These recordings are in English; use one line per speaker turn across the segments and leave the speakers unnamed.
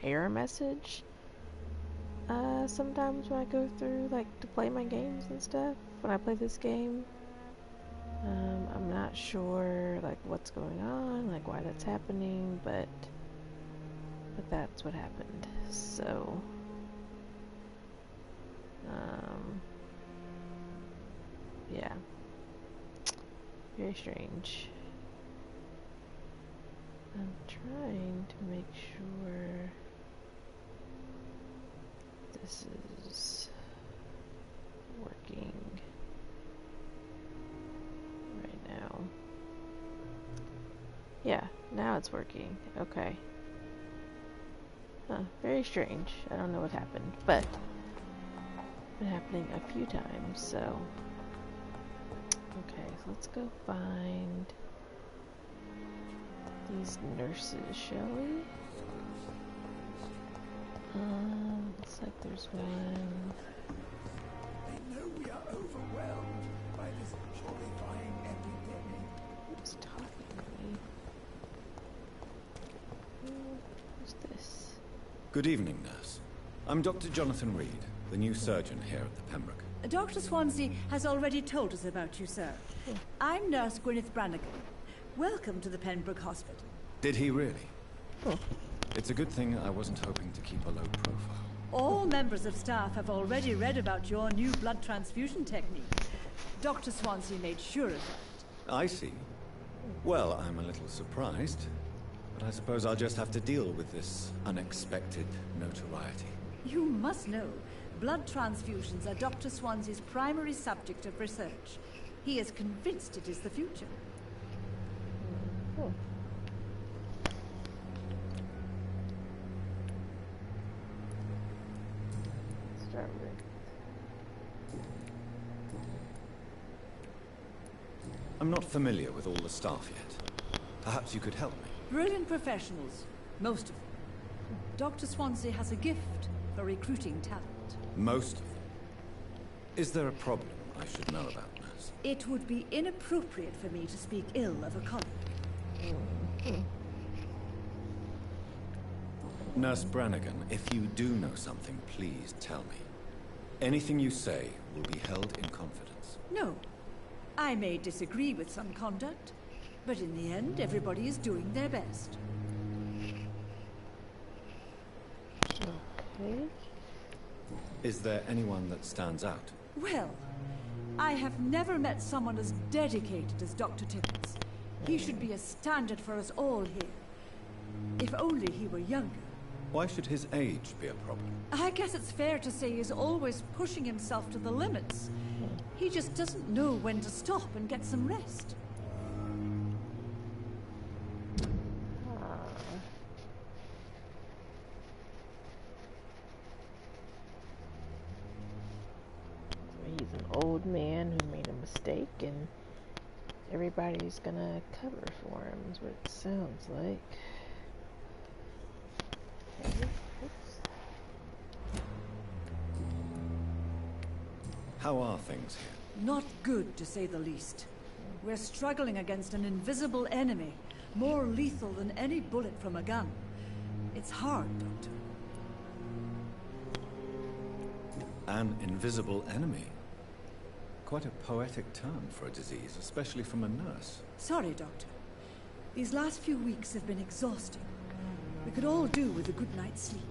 error message sometimes when I go through like to play my games and stuff. When I play this game, I'm not sure like what's going on, like why that's happening, but that's what happened. So yeah, very strange. I'm trying to make sure this is working right now. Yeah, now it's working. Okay. Huh, very strange. I don't know what happened, but it's been happening a few times, so. Okay, so let's go find these nurses, shall we? Looks like there's one.
They know we are overwhelmed by this horrifying epidemic.
Who's talking to me? Who's this?
Good evening, nurse. I'm Dr. Jonathan Reed, the new surgeon here at the Pembroke.
Dr. Swansea has already told us about you, sir. I'm Nurse Gwyneth Brannigan. Welcome to the Pembroke Hospital.
Did he really? It's a good thing I wasn't hoping to keep a low profile.
All members of staff have already read about your new blood transfusion technique. Dr. Swansea made sure of that.
I see. Well, I'm a little surprised, but I suppose I'll just have to deal with this unexpected notoriety.
You must know, blood transfusions are Dr. Swansea's primary subject of research. He is convinced it is the future.
Start with.
I'm not familiar with all the staff yet. Perhaps you could help me.
Brilliant professionals, most of them. Dr. Swansea has a gift for recruiting talent.
Most of them. Is there a problem I should know about, nurse?
It would be inappropriate for me to speak ill of a colleague.
Nurse Brannigan, if you do know something, please tell me. Anything you say will be held in confidence.
No. I may disagree with some conduct, but in the end, everybody is doing their best.
Okay.
Is there anyone that stands out?
Well, I have never met someone as dedicated as Dr. Timmons. He should be a standard for us all here. If only he were younger.
Why should his age be a problem?
I guess it's fair to say he's always pushing himself to the limits. He just doesn't know when to stop and get some rest.
He's an old man who made a mistake, and everybody's gonna cover for him, is what it sounds like. Okay. Oops.
How are things here?
Not good, to say the least. We're struggling against an invisible enemy, more lethal than any bullet from a gun. It's hard, Doctor.
An invisible enemy. Quite a poetic term for a disease, especially from a nurse.
Sorry, Doctor. These last few weeks have been exhausting. We could all do with a good night's sleep.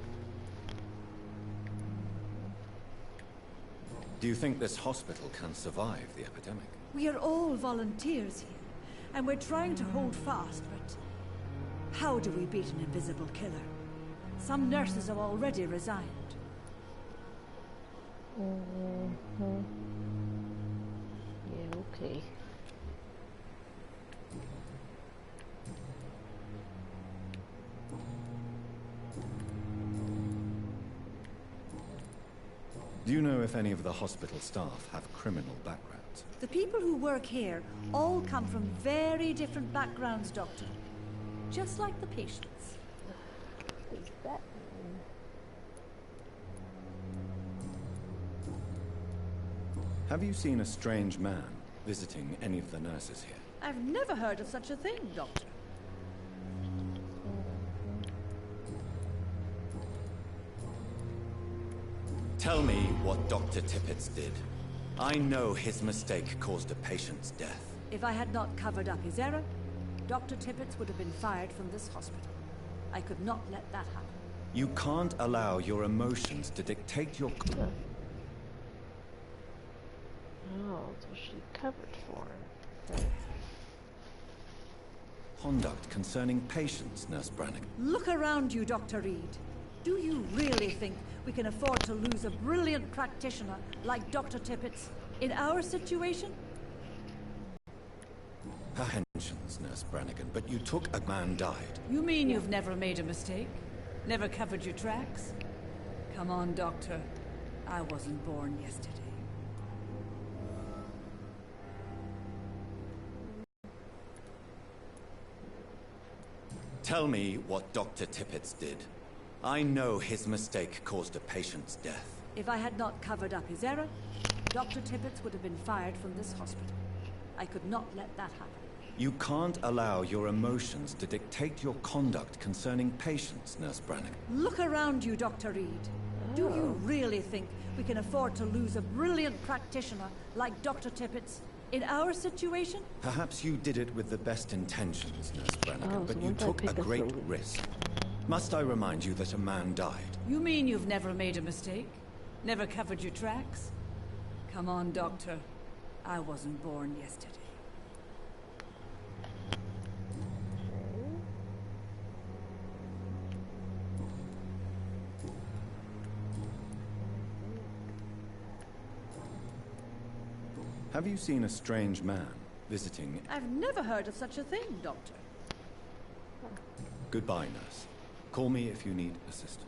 Do you think this hospital can survive the epidemic?
We are all volunteers here, and we're trying to hold fast, but how do we beat an invisible killer? Some nurses have already resigned.
Yeah, okay.
Do you know if any of the hospital staff have criminal backgrounds?
The people who work here all come from very different backgrounds, Doctor. Just like the patients.
What does that mean?
Have you seen a strange man visiting any of the nurses here?
I've never heard of such a thing, Doctor.
Tell me what Dr. Tippett did. I know his mistake caused a patient's death.
If I had not covered up his error, Dr. Tippett would have been fired from this hospital. I could not let that happen.
You can't allow your emotions to dictate your...
Oh, so she covered for him. Right.
conduct concerning patients, Nurse Brannigan.
Look around you, Dr. Reed. Do you really think we can afford to lose a brilliant practitioner like Dr. Tippett in our situation?
Apprehensions, Nurse Brannigan, but you took a man died.
You mean you've never made a mistake? Never covered your tracks? Come on, Doctor. I wasn't born yesterday.
Tell me what Dr. Tippett did. I know his mistake caused a patient's death.
If I had not covered up his error, Dr. Tippett would have been fired from this hospital. I could not let that happen.
You can't allow your emotions to dictate your conduct concerning patients, Nurse Brannigan.
Look around you, Dr. Reed. Do you really think we can afford to lose a brilliant practitioner like Dr. Tippett in our situation?
Perhaps you did it with the best intentions, Nurse Brannigan,
Oh, so
but you
once I
took
pick
a
a
great
slowly.
risk. Must I remind you that a man died?
You mean you've never made a mistake? Never covered your tracks? Come on, Doctor. I wasn't born yesterday.
Have you seen a strange man visiting?
I've never heard of such a thing, Doctor.
Goodbye, nurse. Call me if you need assistance.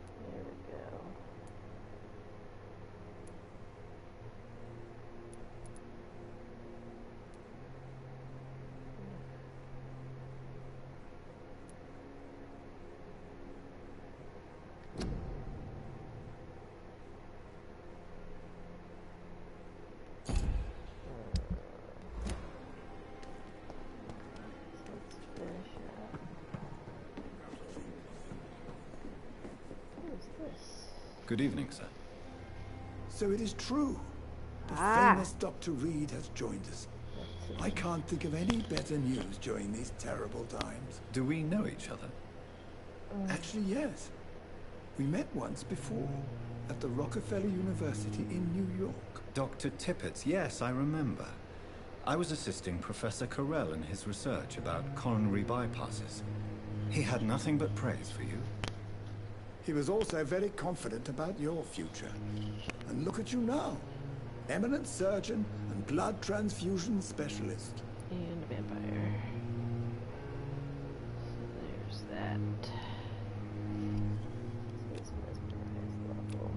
There we go. Let's finish up. What is this?
Good evening, sir.
So it is true. The
Ah.
famous Dr. Reed has joined us. I can't think of any better news during these terrible times.
Do we know each other?
Actually, yes. We met once before at the Rockefeller University in New York.
Dr. Tippett, yes, I remember. I was assisting Professor Carell in his research about coronary bypasses. He had nothing but praise for you.
He was also very confident about your future. And look at you now. Eminent surgeon and blood transfusion specialist.
And vampire. So there's that. This is mesmerized level.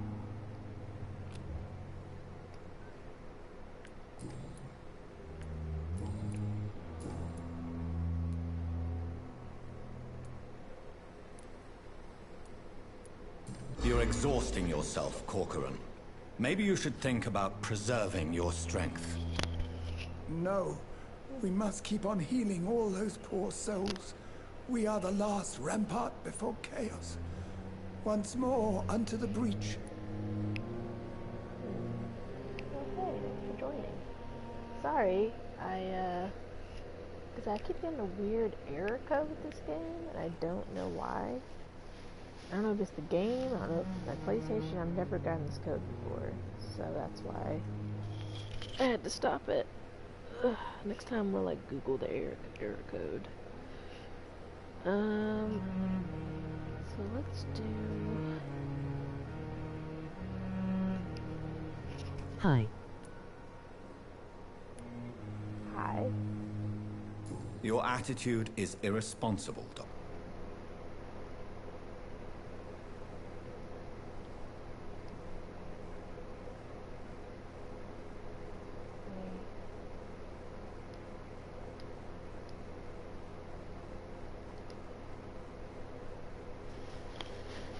You're exhausting yourself, Corcoran. Maybe you should think about preserving your strength.
No, we must keep on healing all those poor souls. We are the last rampart before chaos. Once more unto the breach.
Oh, hey, thanks for joining. Sorry, I Because I keep getting a weird error code with this game, and I don't know why. I don't know if it's the game, I don't know if it's my PlayStation. I've never gotten this code before, so that's why I had to stop it. Ugh, next time we'll like Google the error code. So let's do.
Hi.
Hi.
Your attitude is irresponsible, Doc.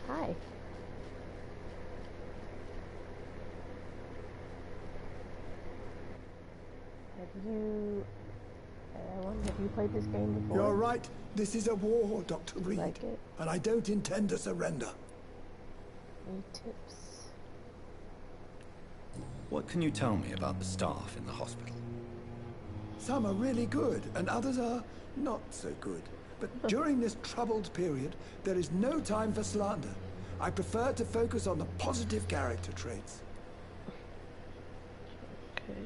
Hi. Have you played this game before?
You're right. This is a war, Dr. Reed.
Like it?
And I don't intend to surrender.
Any tips?
What can you tell me about the staff in the hospital?
Some are really good, and others are not so good. But during this troubled period, there is no time for slander. I prefer to focus on the positive character traits.
Okay.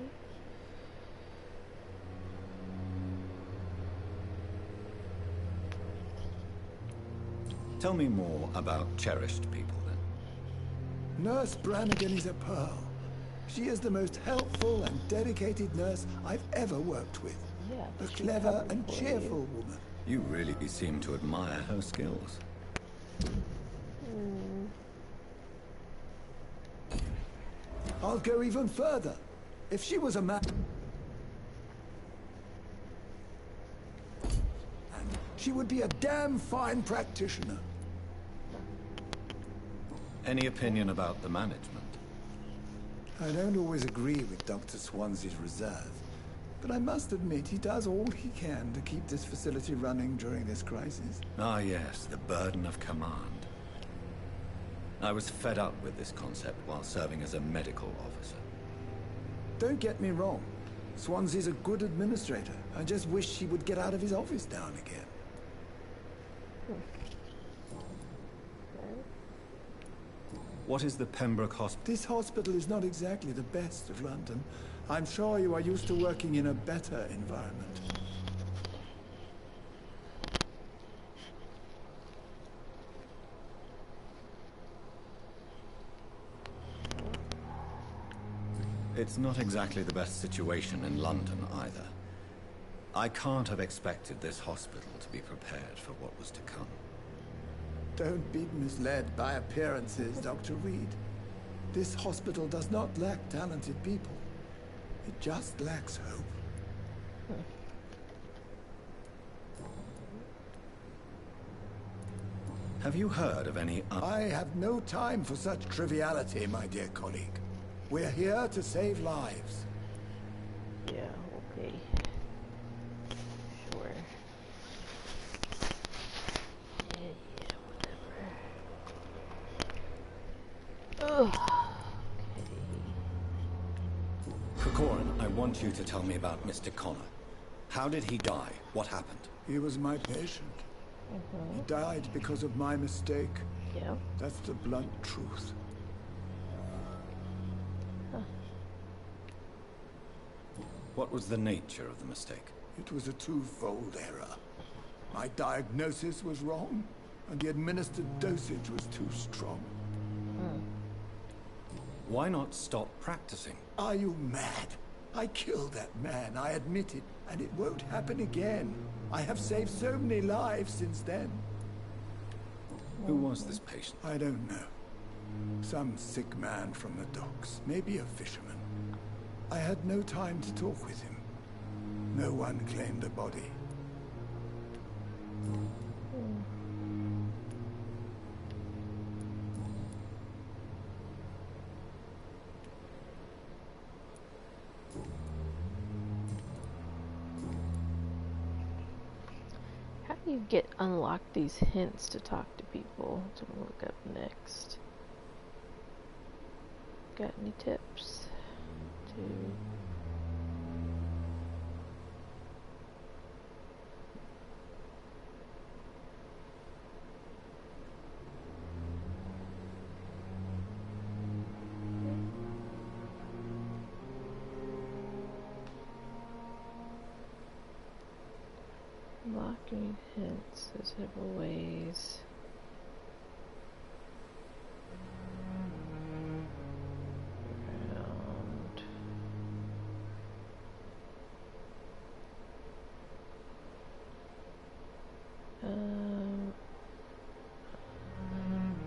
Tell me more about cherished people, then.
Nurse Brannigan is a pearl. She is the most helpful and dedicated nurse I've ever worked with.
Yeah.
A
she's
clever
covered
and
for
cheerful
you.
woman.
You really seem to admire her skills.
I'll go even further. If she was a man, she would be a damn fine practitioner.
Any opinion about the management?
I don't always agree with Dr. Swansea's reserve, but I must admit he does all he can to keep this facility running during this crisis.
Ah, yes, the burden of command. I was fed up with this concept while serving as a medical officer.
Don't get me wrong. Swansea's a good administrator. I just wish he would get out of his office now and again.
What is the Pembroke Hospital?
This hospital is not exactly the best of London. I'm sure you are used to working in a better environment.
It's not exactly the best situation in London either. I can't have expected this hospital to be prepared for what was to come.
Don't be misled by appearances, Dr. Reed. This hospital does not lack talented people. It just lacks hope.
Have you heard of any
I have no time for such triviality, my dear colleague. We're here to save lives.
Yeah, okay. Sure. Yeah, whatever. Ugh.
Corcoran, I want you to tell me about Mr. Connor. How did he die? What happened?
He was my patient. He died because of my mistake.
Yeah.
That's the blunt truth.
What was the nature of the mistake?
It was a twofold error. My diagnosis was wrong, and the administered dosage was too strong.
Why not stop practicing?
Are you mad? I killed that man, I admit it, and it won't happen again. I have saved so many lives since then.
Who was this patient?
I don't know. Some sick man from the docks, maybe a fisherman. I had no time to talk with him. No one claimed the body.
How do you unlock these hints to talk to people? So I'm gonna look up next. Got any tips? Unlocking hints. There's several ways. Around.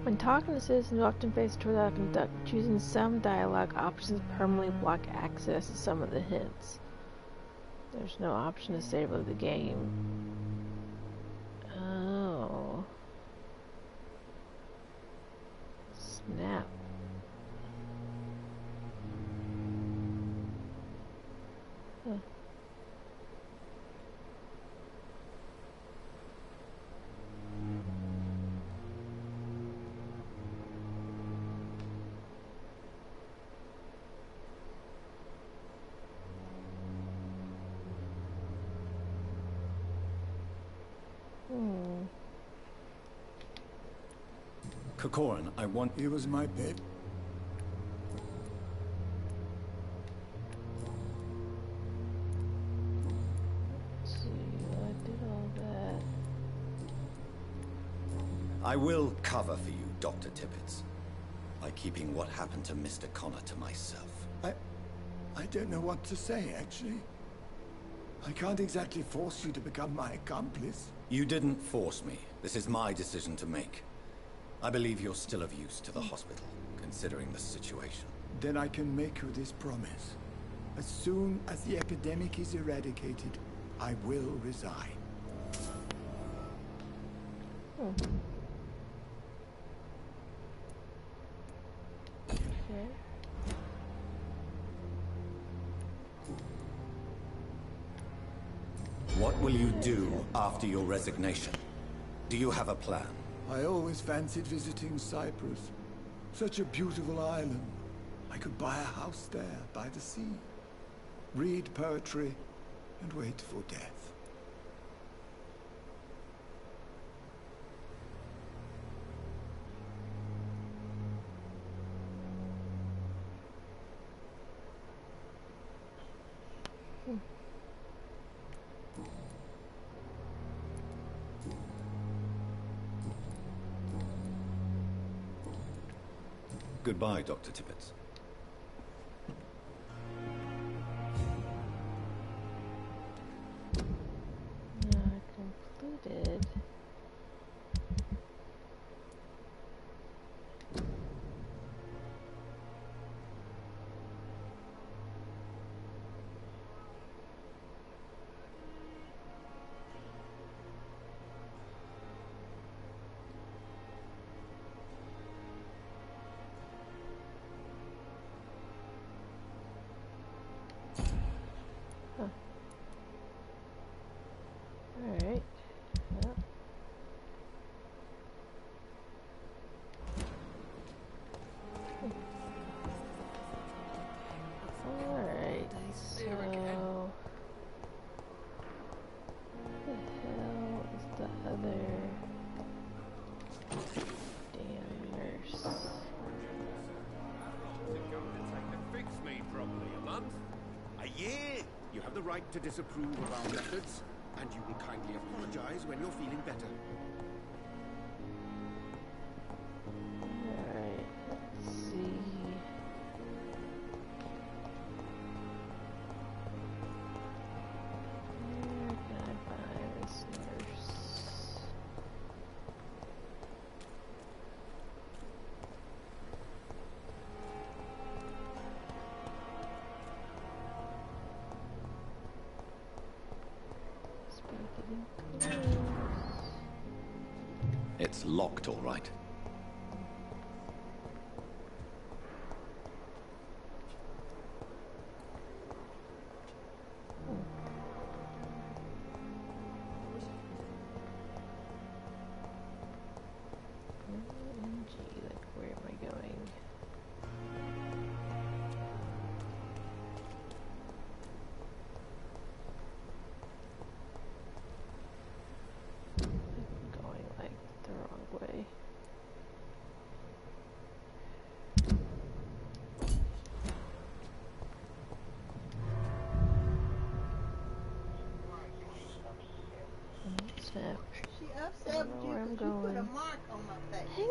When talking to citizens, you often face a choice out of conduct. Choosing some dialogue options permanently block access to some of the hints. There's no option to save of the game. Oh. Snap. Huh.
Corcoran, I want...
Here was my pet.
Let's see, I did all that.
I will cover for you, Dr. Tippets, by keeping what happened to Mr. Connor to myself.
I don't know what to say, actually. I can't exactly force you to become my accomplice.
You didn't force me. This is my decision to make. I believe you're still of use to the hospital, considering the situation.
Then I can make you this promise. As soon as the epidemic is eradicated, I will resign.
Okay.
What will you do after your resignation? Do you have a plan?
I always fancied visiting Cyprus. Such a beautiful island. I could buy a house there, by the sea. Read poetry, and wait for death.
Goodbye, Dr. Tippets.
Completed. Alright. Well. Alright, so... What the hell is the other... damn nurse?
Fix me probably a month. A year. You have the right to disapprove of our methods, and you will kindly apologize when you're feeling better.
Alright, let's see. Where can I find this nurse? Speaking of clothes.
It's locked, all right.
OMG, like, where am I going? I'm going, like, the wrong way. Yeah.
She
I
upset
don't
with
know
you
where I'm
because you put a
going.
mark on my face.
Hey,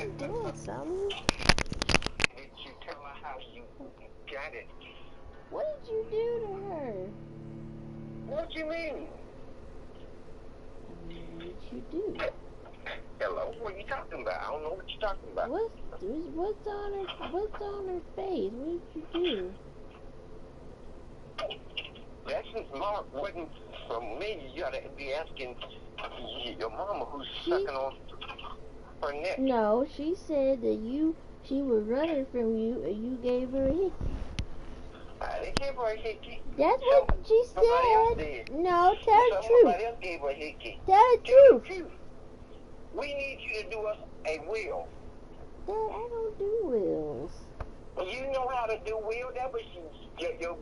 I'm doing something.
Did you tell her how you got it?
What did you do to her?
What you mean?
What did you do?
Hello, what are you talking about? I don't know what you're talking about.
What's on her face? What did you do?
That mark wasn't from me. You gotta be asking your mama who's
She-
sucking on her neck.
No, she said that she was running from you and you gave her a hickey.
I didn't give her a hickey.
That's what she
Somebody else
said.
did.
No, tell the truth.
Somebody else gave her a hickey.
Tell the
Tell the
truth.
truth. We need you to do us a will.
Dad, I don't do wills.
You know how to do will. That was your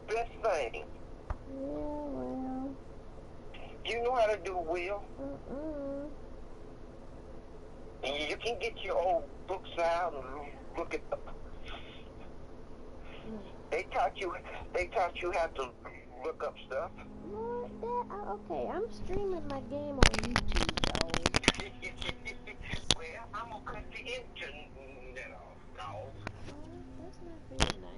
best thing.
Yeah, well.
You know how to do will. You can get your old books out and look at them. They taught you how to look up stuff.
Well, Dad, okay, I'm streaming my game on YouTube, though.
Well, I'm gonna cut the internet off, dog.
That's not very nice.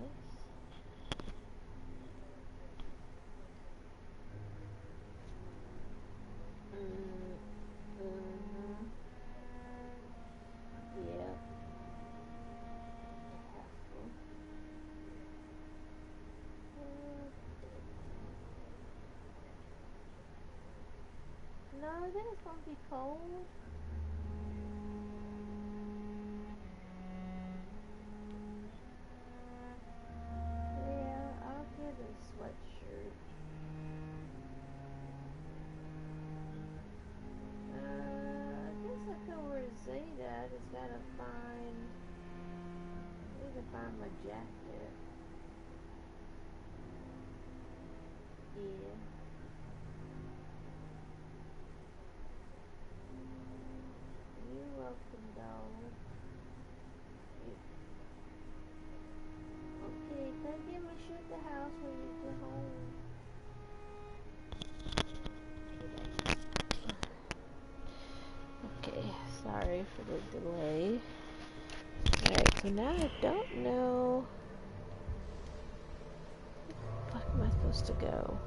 Yeah. No, then it's gonna be cold. Yeah, I'll get a sweatshirt. I guess I could wear Zeta. I just gotta find my jacket. Yeah. You're welcome, dog. Okay, come get my shit at the house when you get home. Okay, sorry for the delay. Alright, so now I don't know. Where the fuck am I supposed to go?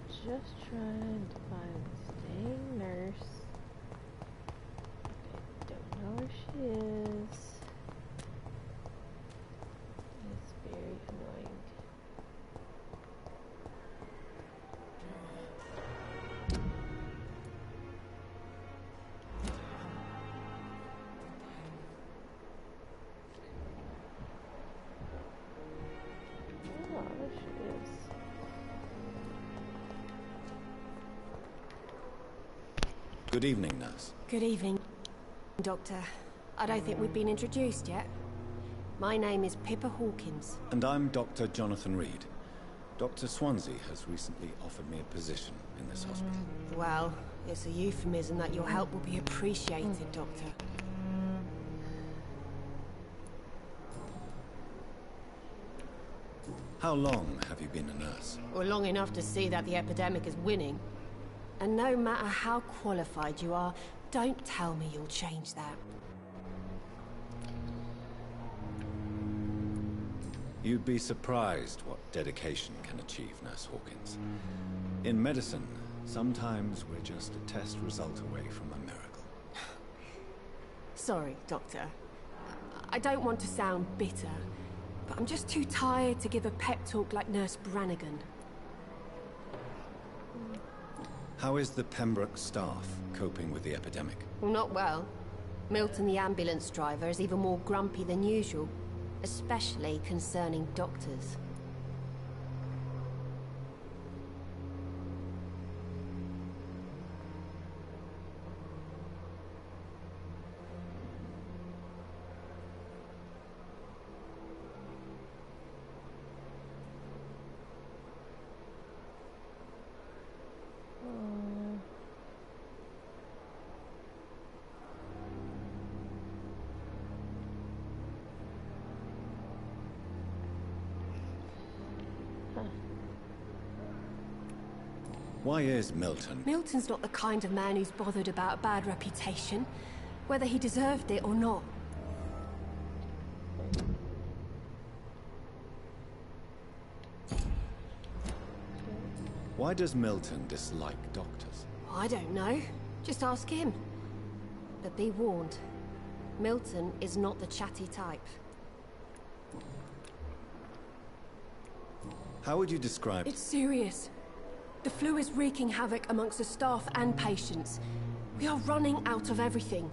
Just trying to find the staying nurse. I don't know where she is. It's very annoying. Oh, there she is.
Good evening, nurse.
Good evening, Doctor. I don't think we've been introduced yet. My name is Pippa Hawkins.
And I'm Dr. Jonathan Reed. Dr. Swansea has recently offered me a position in this hospital.
Well, It's a euphemism that your help will be appreciated, Doctor.
How long have you been a nurse?
Well, long enough to see that the epidemic is winning. And no matter how qualified you are, don't tell me you'll change that.
You'd be surprised what dedication can achieve, Nurse Hawkins. In medicine, sometimes we're just a test result away from a miracle.
Sorry, Doctor. I don't want to sound bitter, but I'm just too tired to give a pep talk like Nurse Brannigan.
How is the Pembroke staff coping with the epidemic?
Well, not well. Milton, the ambulance driver, is even more grumpy than usual, especially concerning doctors.
Why is Milton?
Milton's not the kind of man who's bothered about a bad reputation, whether he deserved it or not.
Why does Milton dislike doctors?
I don't know. Just ask him. But be warned, Milton is not the chatty type.
How would you describe...
It's serious. The flu is wreaking havoc amongst the staff and patients. We are running out of everything.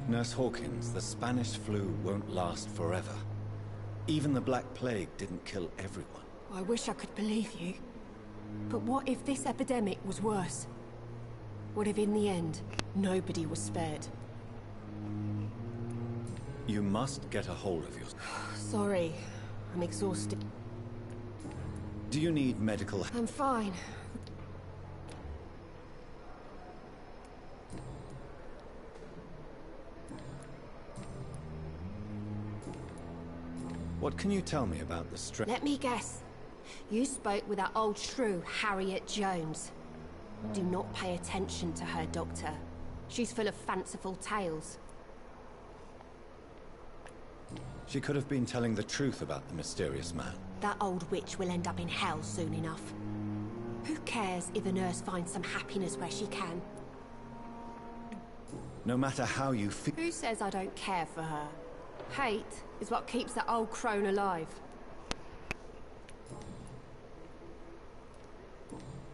Nurse Hawkins, the Spanish flu won't last forever. Even the Black Plague didn't kill everyone.
I wish I could believe you. But what if this epidemic was worse? What if in the end, nobody was spared?
You must get a hold of yourself.
Sorry, I'm exhausted.
Do you need medical help?
I'm fine.
What can you tell me about the stress?
Let me guess. You spoke with that old shrew, Harriet Jones. Do not pay attention to her, Doctor. She's full of fanciful tales.
She could have been telling the truth about the mysterious man.
That old witch will end up in hell soon enough. Who cares if a nurse finds some happiness where she can?
No matter how you feel...
Who says I don't care for her? Hate is what keeps that old crone alive.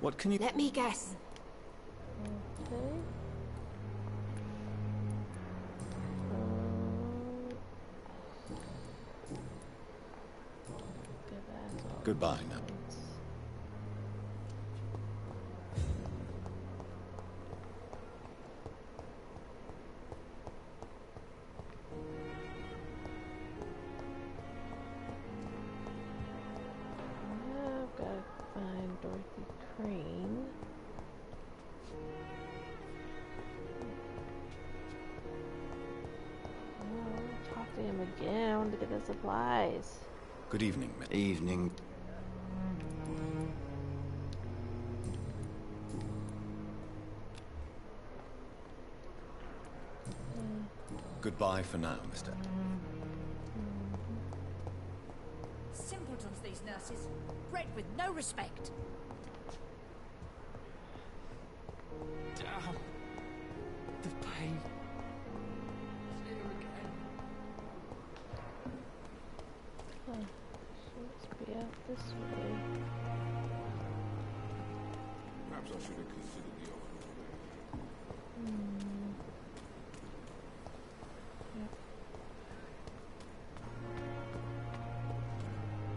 What can you...
Let me guess.
Okay.
Goodbye now.
I've got to find Dorothy Crane. Oh, talk to him again. I want to get the supplies.
Good evening, Miss.
Evening.
Goodbye for now, Mr.
Simpletons, these nurses. Bred with no respect.
Damn. The pain. It's here again.
Huh. She must be out this way.
Perhaps I should have considered the offer.
Yep.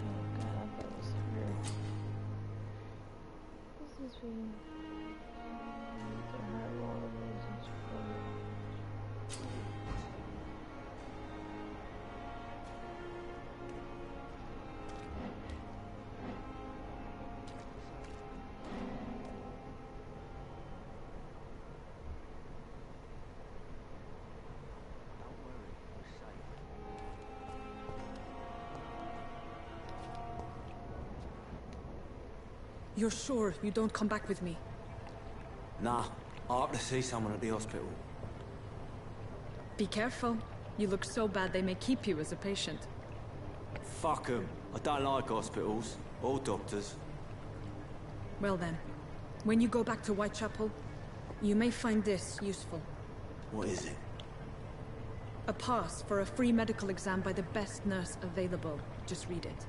Oh god, that was her. This is being...
You're sure you don't come back with me?
Nah, I have to see someone at the hospital.
Be careful. You look so bad they may keep you as a patient.
Fuck 'em. I don't like hospitals. Or doctors.
Well then, when you go back to Whitechapel, you may find this useful.
What is it?
A pass for a free medical exam by the best nurse available. Just read it.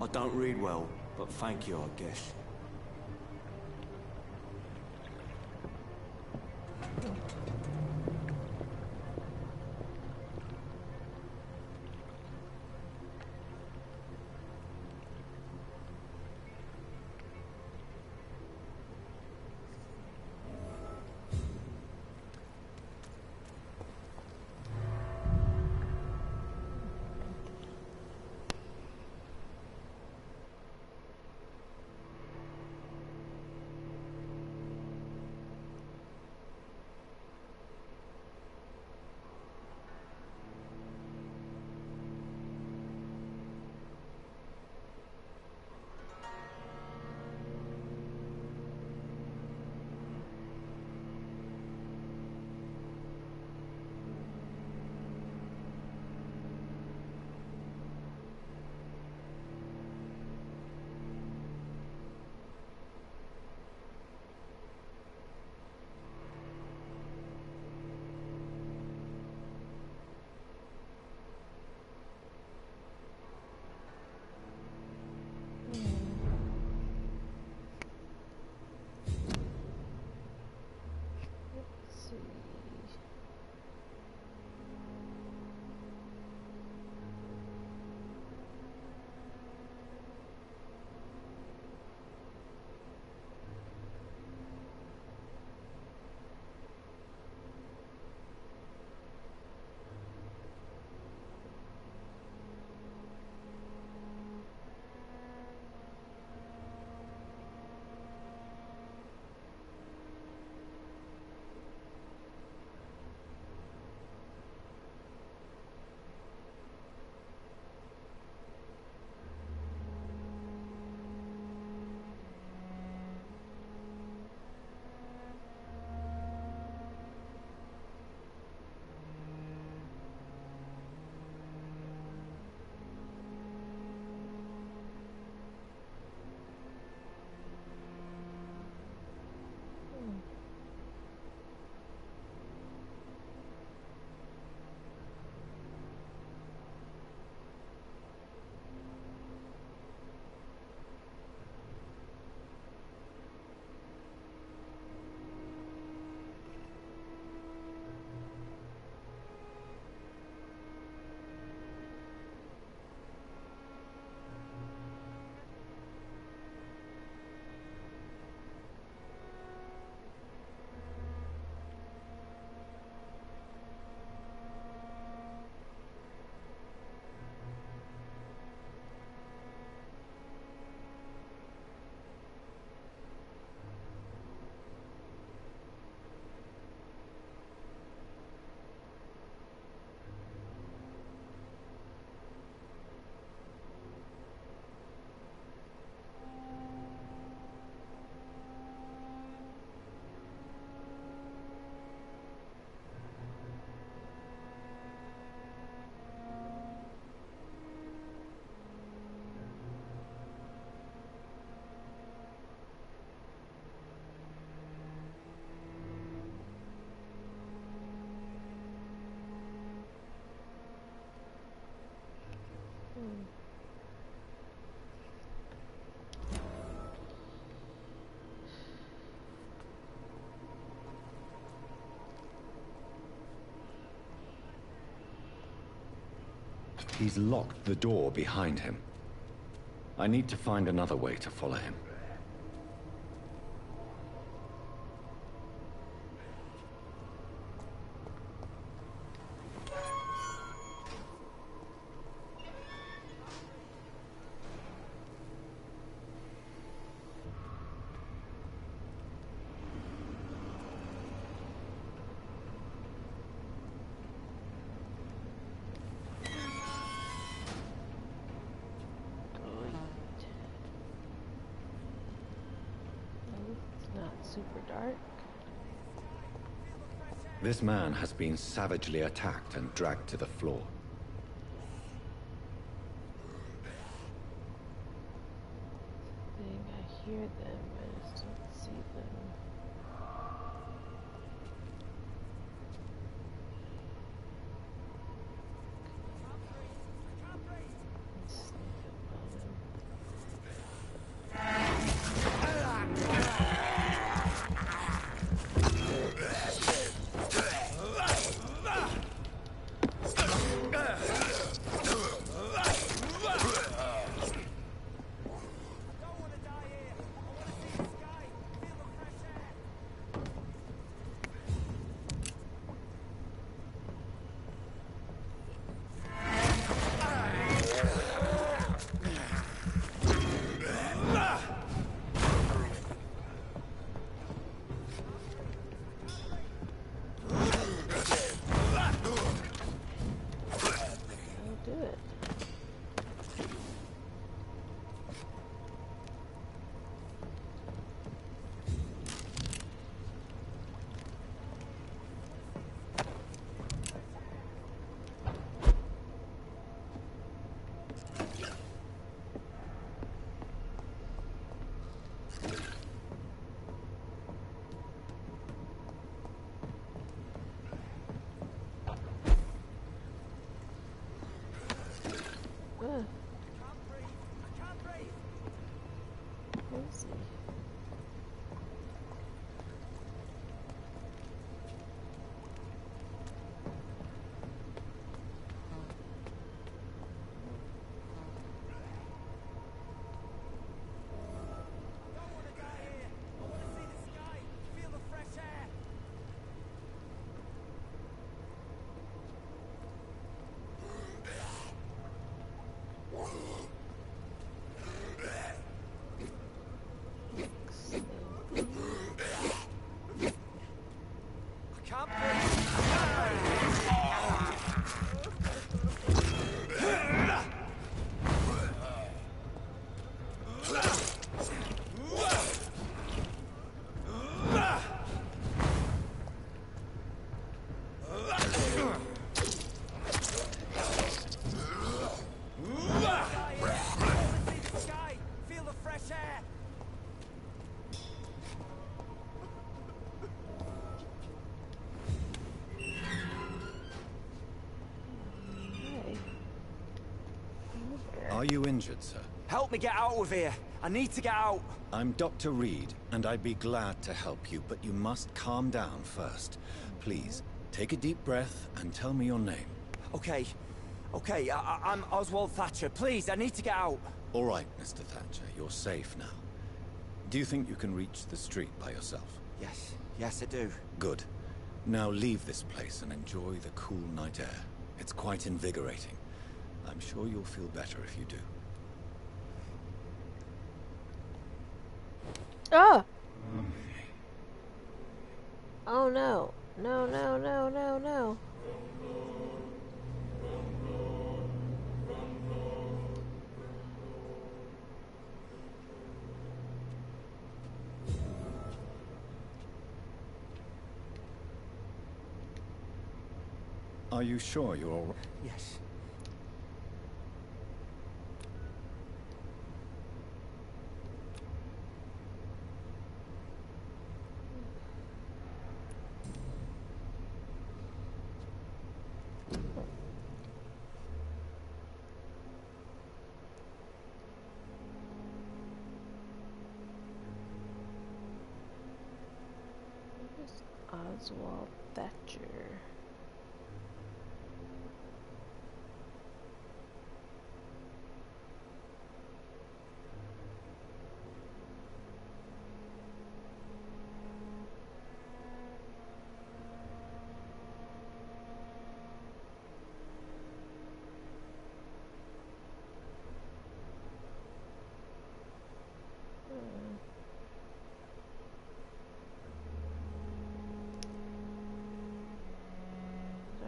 I don't read well, but thank you, I guess.
He's locked the door behind him. I need to find another way to follow him.
super dark.
This man has been savagely attacked and dragged to the floor.
I hear them, I just don't see them. Let's sneak up on them. I'll do it. Let's see.
Are you injured, sir?
Help me get out of here. I need to get out.
I'm Dr. Reed, and I'd be glad to help you, but you must calm down first. Please, take a deep breath and tell me your name.
Okay. Okay, I'm Oswald Thatcher. Please, I need to get out.
All right, Mr. Thatcher, you're safe now. Do you think you can reach the street by yourself?
Yes. Yes, I do.
Good. Now leave this place and enjoy the cool night air. It's quite invigorating. I'm sure you'll feel better if you do.
Oh! Oh no. No, no, no, no, no.
Are you sure you're all right?
Yes.
Oswald Thatcher.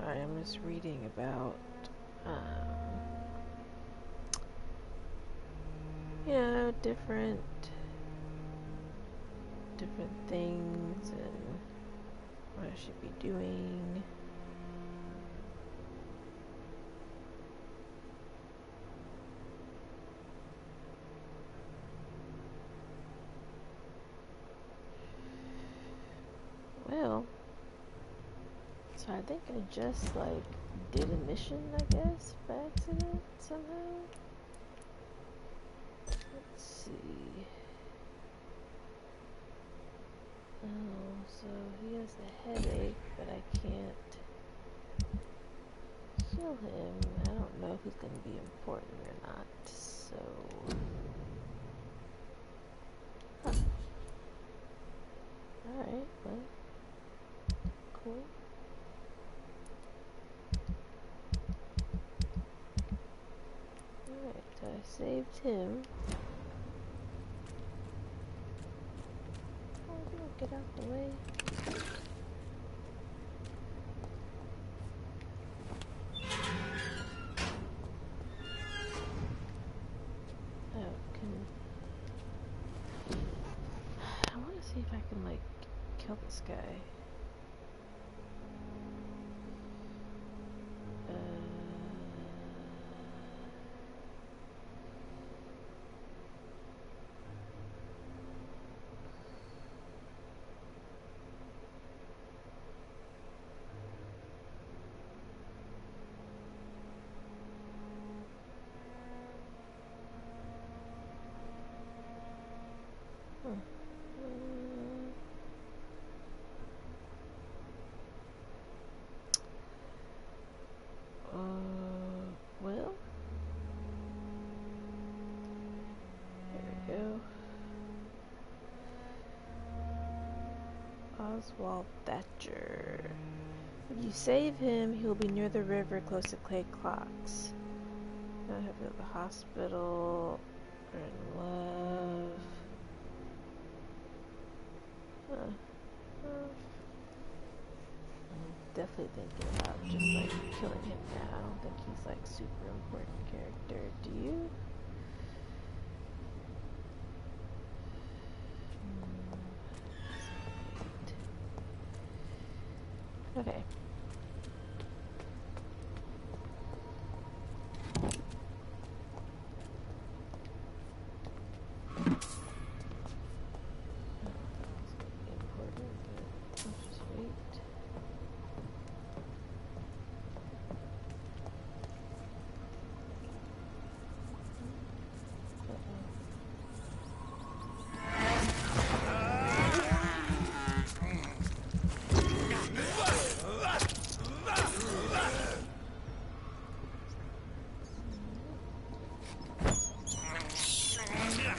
Sorry, I'm just reading about, you know, different different things and what I should be doing. Well, so I think I just like did a mission, I guess, by accident somehow. Let's see. Oh, so he has a headache, but I can't heal him. I don't know if he's going to be important or not, so... Huh. Alright, well, cool. Alright, so I saved him. Oh, get out the way. Oh, I want to see if I can, like, kill this guy. Well, there we go. Oswald Thatcher. If you save him, he'll be near the river close to Clay Clocks. Not have to go to the hospital. Or in love. I'm definitely thinking about just like killing him now. I don't think he's like super important character. Do you? Okay.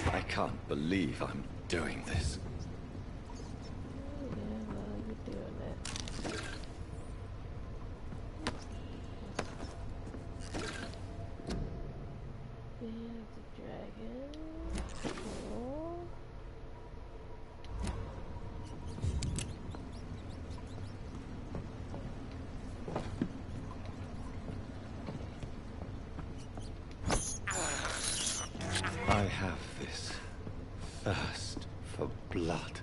I can't believe I'm doing this.
Yeah, well, you're doing it. We have the dragon. Cool.
I have this thirst for blood.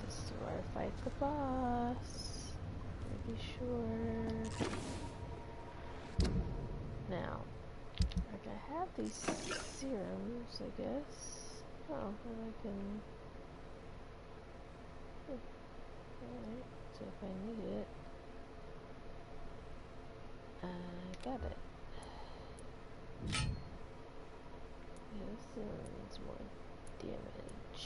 This is where I fight the boss. Pretty sure. Now, like I have these serums, I guess. Oh, and I can. Alright, so if I need it, I got it. Yeah, this needs more damage.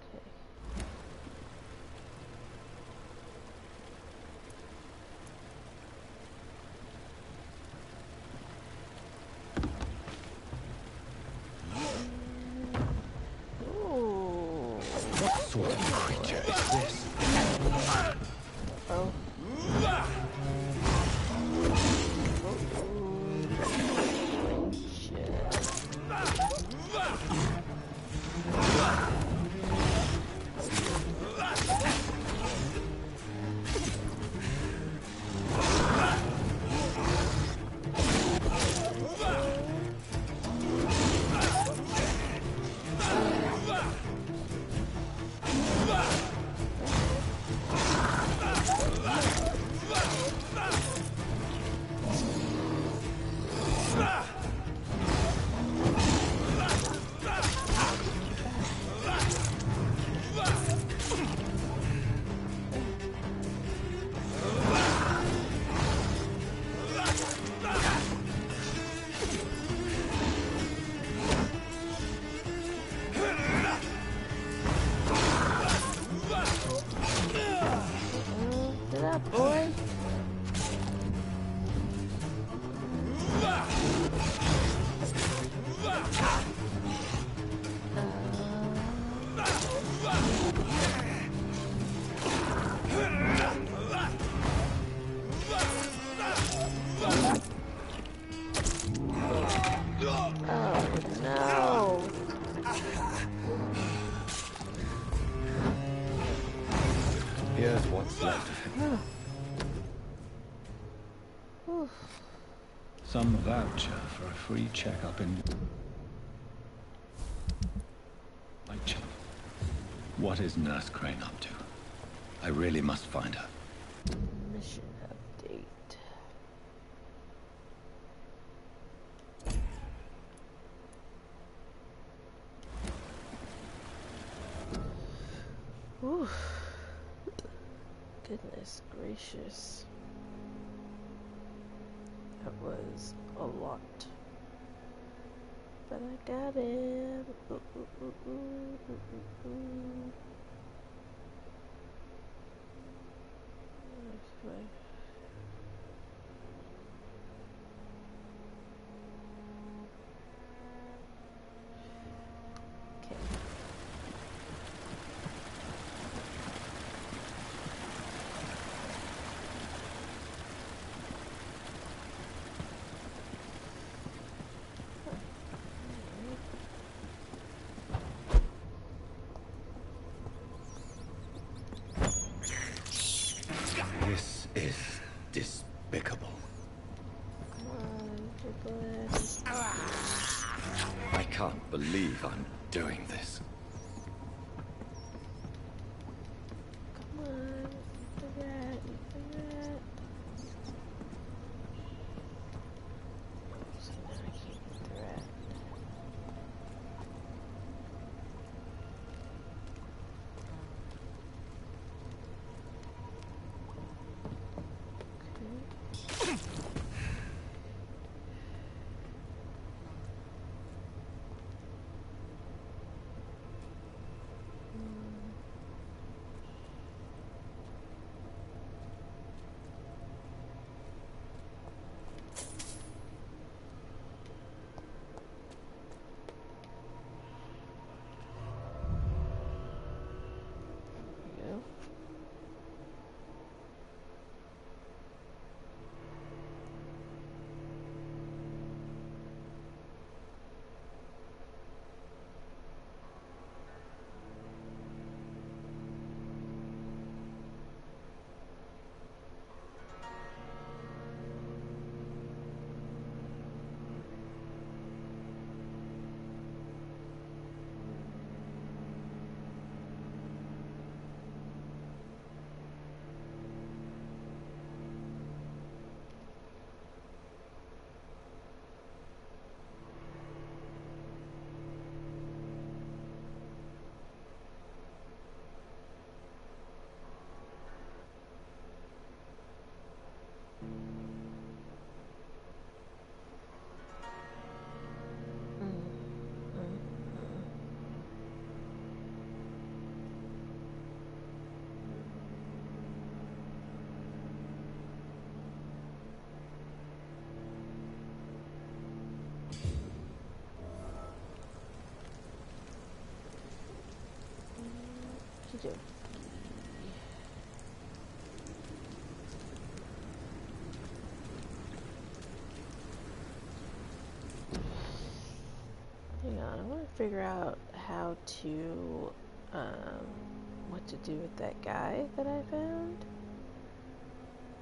Okay. Ooh.
What sort of creature is this?
Oh. Oof.
Some voucher for a free checkup in Whitechapel. What is Nurse Crane up to? I really must find her.
Mission update. Oof. Goodness gracious. That was a lot. But I got it.
This is despicable. I can't believe I'm doing this.
Come on, eat the rat, eat the rat. So now I can't eat the rat. Hang on, I want to figure out how to, what to do with that guy that I found.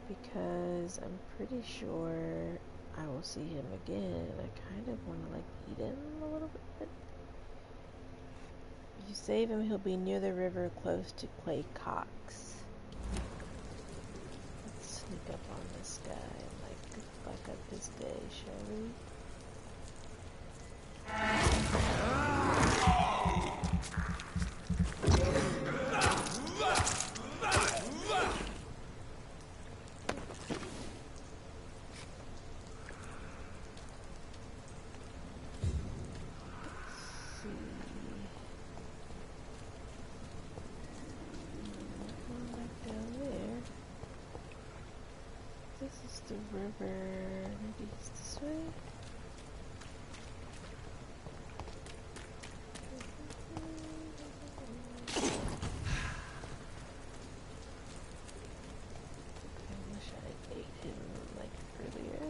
Because I'm pretty sure I will see him again. I kind of want to, like, eat him a little bit. If you save him, he'll be near the river close to Clay Cox. Let's sneak up on this guy and, like, fuck up his day, shall we? The river, maybe it's this way? I wish I ate him, like, earlier.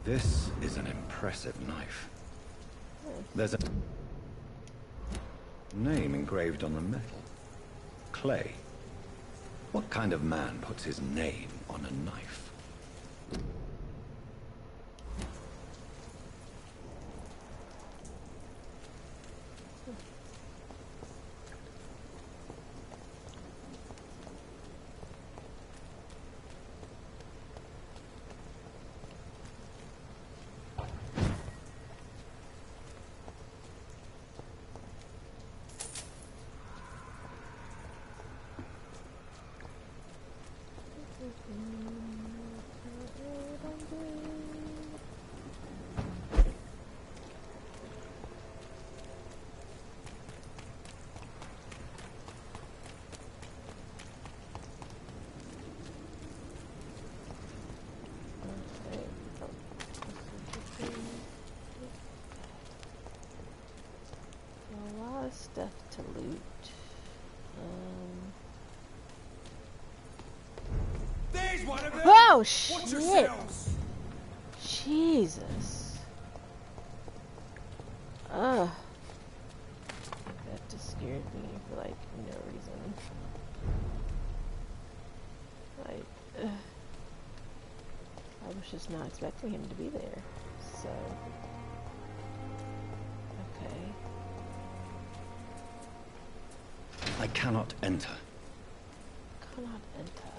This is an impressive knife. There's a name engraved on the metal. Clay. What kind of man puts his name on a knife?
Stuff to loot.
There's one of them!
Oh
Watch
shit!
yourselves!
Jesus. Ugh. That just scared me for like no reason. Like, I was just not expecting him to be there. So, okay.
I cannot enter.
Cannot enter.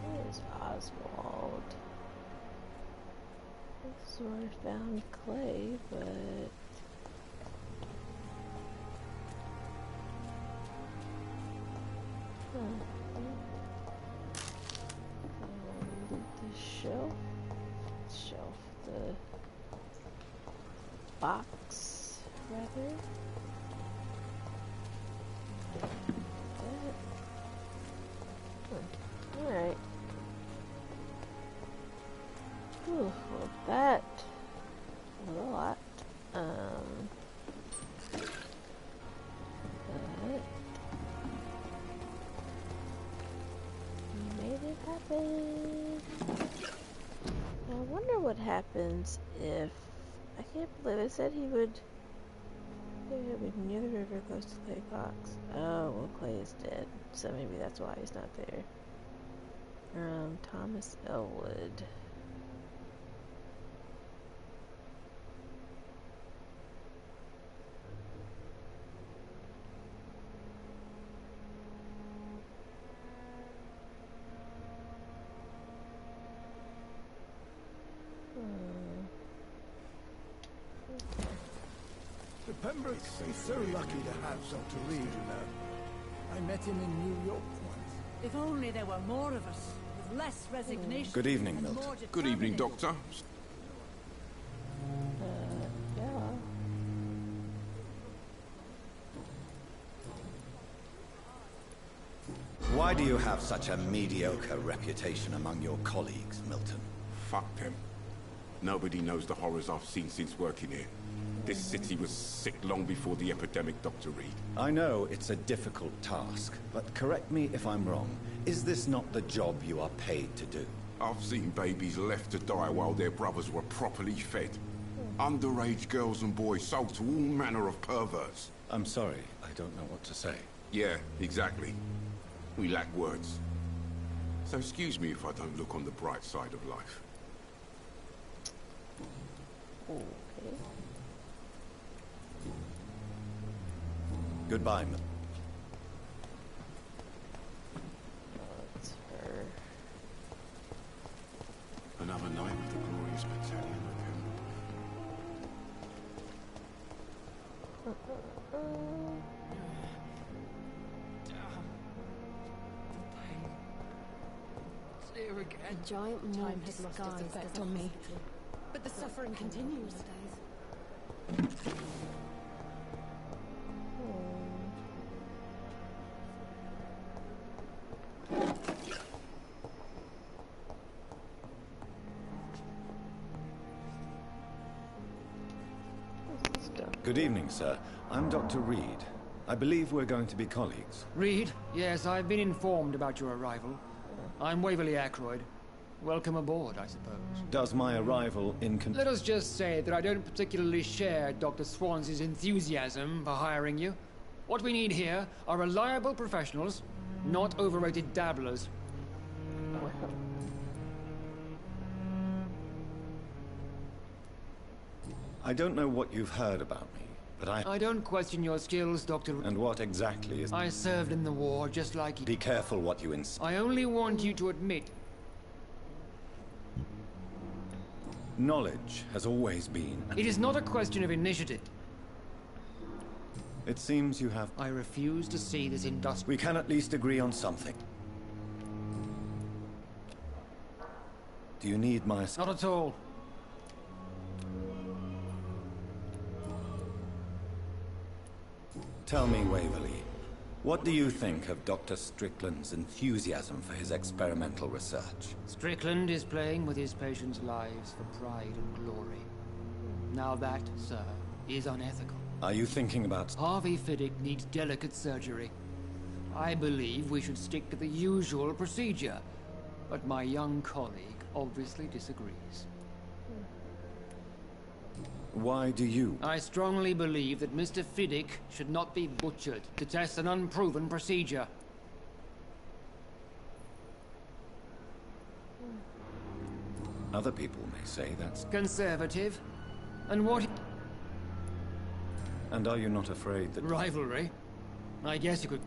Where is Oswald? I sort of found Clay, but loot the shelf. The box, rather. Alright. Well, that was a lot. But we made it happen. I wonder what happens if I can't believe it said he would be near the river close to Clay Fox. Oh, well, Clay is dead, so maybe that's why he's not there. Thomas Elwood.
The Pembrokes is so lucky to have Dr. Reed, you know. I met him in New York once.
If only there were more of us, with less resignation.
Good evening,
and
Milton.
more
Good evening,
determination.
Doctor.
Yeah.
Why do you have such a mediocre reputation among your colleagues, Milton?
Fuck them. Nobody knows the horrors I've seen since working here. This city was sick long before the epidemic, Dr. Reed.
I know it's a difficult task, but correct me if I'm wrong. Is this not the job you are paid to do?
I've seen babies left to die while their brothers were properly fed. Underage girls and boys sold to all manner of perverts.
I'm sorry, I don't know what to say.
Yeah, exactly. We lack words. So excuse me if I don't look on the bright side of life.
Okay.
Goodbye, Milton.
That's her.
Another night with the glorious battalion
A giant time has lost its effect on me.
But the suffering continues.
Good evening, sir. I'm Dr. Reed. I believe we're going to be colleagues.
Reed? Yes, I've been informed about your arrival. I'm Waverly Ackroyd. Welcome aboard, I suppose.
Does my arrival
Let us just say that I don't particularly share Dr. Swansea's enthusiasm for hiring you. What we need here are reliable professionals, not overrated dabblers.
I don't know what you've heard about me, but
I don't question your skills, Dr.
And what exactly is...
I served in the war just like you.
Be careful what you insist.
I only want you to admit...
Knowledge has always been...
It is not a question of initiative.
It seems you have...
I refuse to see this industry...
We can at least agree on something. Do you need my...
Not at all.
Tell me, Waverly, what do you think of Dr. Strickland's enthusiasm for his experimental research?
Strickland is playing with his patients' lives for pride and glory. Now that, sir, is unethical.
Are you thinking about...
Harvey Fiddick needs delicate surgery. I believe we should stick to the usual procedure, but my young colleague obviously disagrees.
Why do you?
I strongly believe that Mr. Fiddick should not be butchered to test an unproven procedure.
Other people may say that's...
Conservative. And what...
And are you not afraid that...
Rivalry? I guess you could...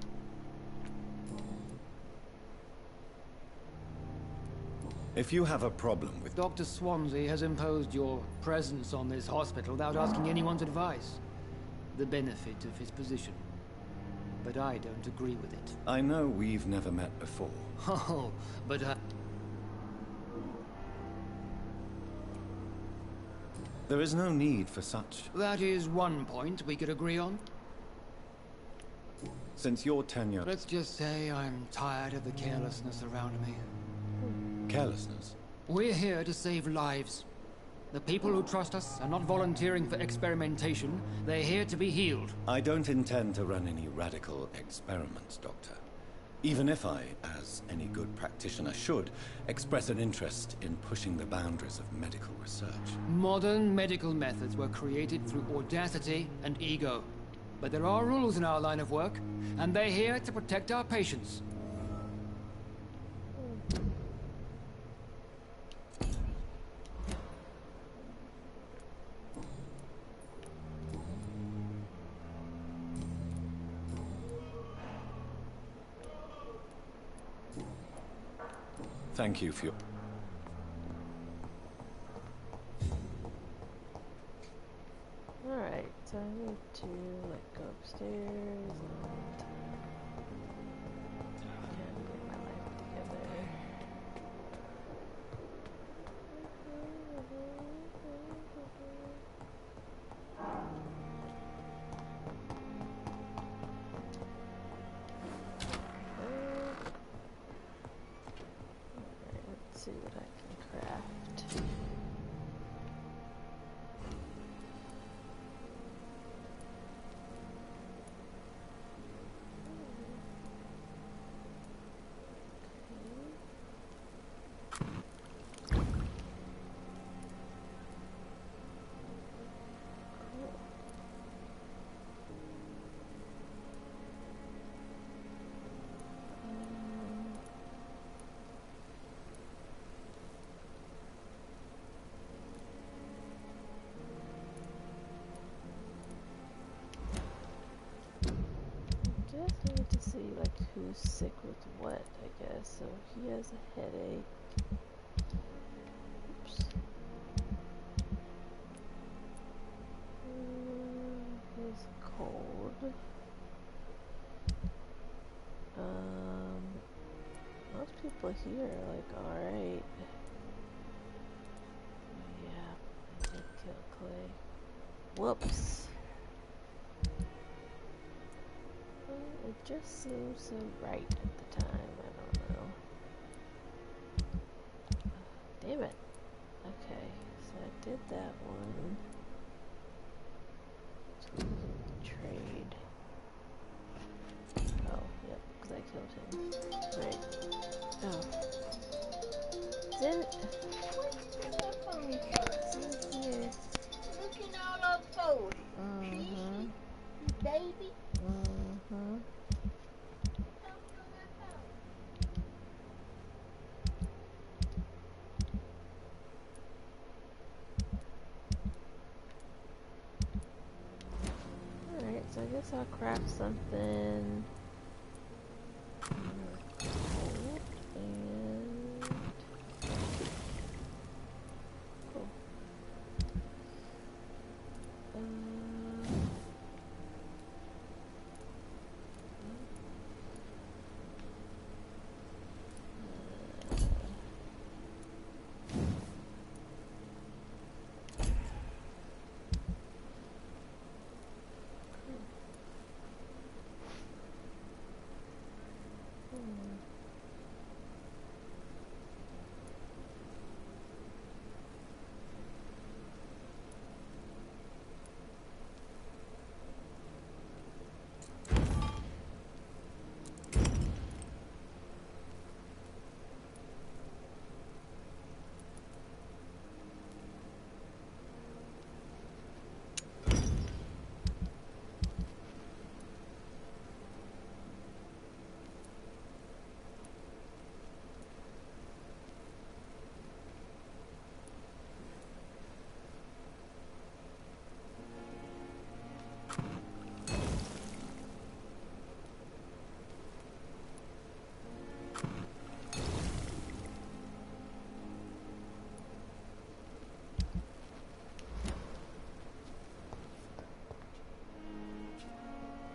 If you have a problem with...
Dr. Swansea has imposed your presence on this hospital without asking anyone's advice. The benefit of his position. But I don't agree with it.
I know we've never met before.
Oh, but
There is no need for such...
That is one point we could agree on.
Since your tenure...
Let's just say I'm tired of the carelessness around me.
Carelessness?
We're here to save lives. The people who trust us are not volunteering for experimentation. They're here to be healed.
I don't intend to run any radical experiments, Doctor. Even if I, as any good practitioner should, express an interest in pushing the boundaries of medical research.
Modern medical methods were created through audacity and ego. But there are rules in our line of work, and they're here to protect our patients.
Thank you for your...
Alright, so I need to like go upstairs and get my life together. Let's see what I can craft. Just need to see like who's sick with what, I guess. So he has a headache. Oops. He's cold. Most people here are like alright. Yeah, I did kill Clay. Whoops. It just seems so right at the time. I don't know. Damn it. Okay, so I did that one. Trade. Oh, yep, because I killed him. Right. Oh. Yeah.
Looking all up folded.
Mm-hmm.
Baby.
Mm-hmm. Alright, so I guess I'll craft something. And cool.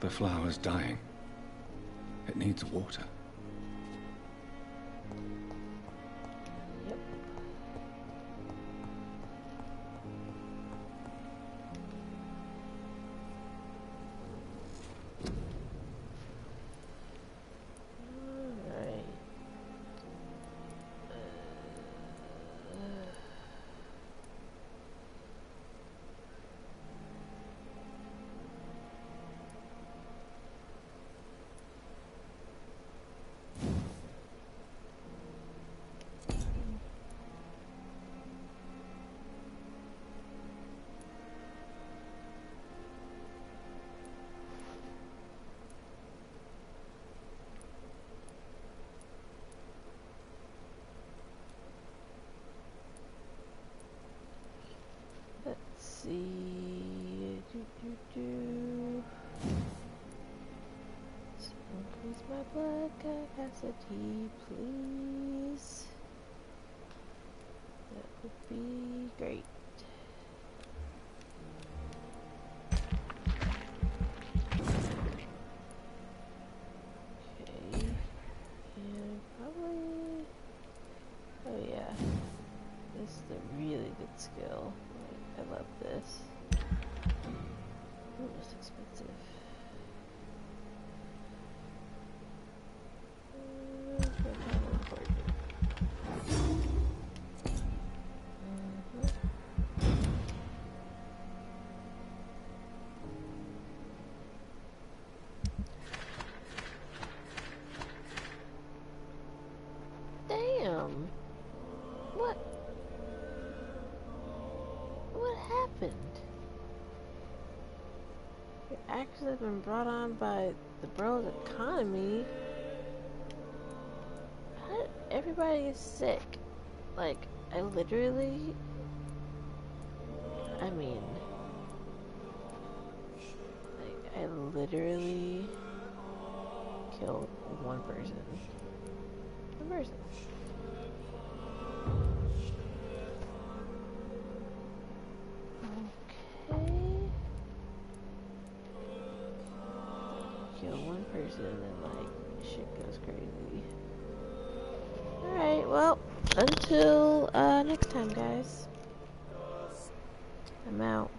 The flower's dying. It needs water.
Yep. Alright. Let's see. Increase my blood capacity, please. That would be great. Okay. And probably... Oh yeah. This is a really good skill. I love this. Ooh, it's expensive. But kind of important. Damn! What? What happened? Your actions have been brought on by the Burrow's economy. How did everybody get sick? Like, I literally... I mean... Like, I literally killed one person. One person. Kill one person and like shit goes crazy. Alright, well, until next time guys. I'm out.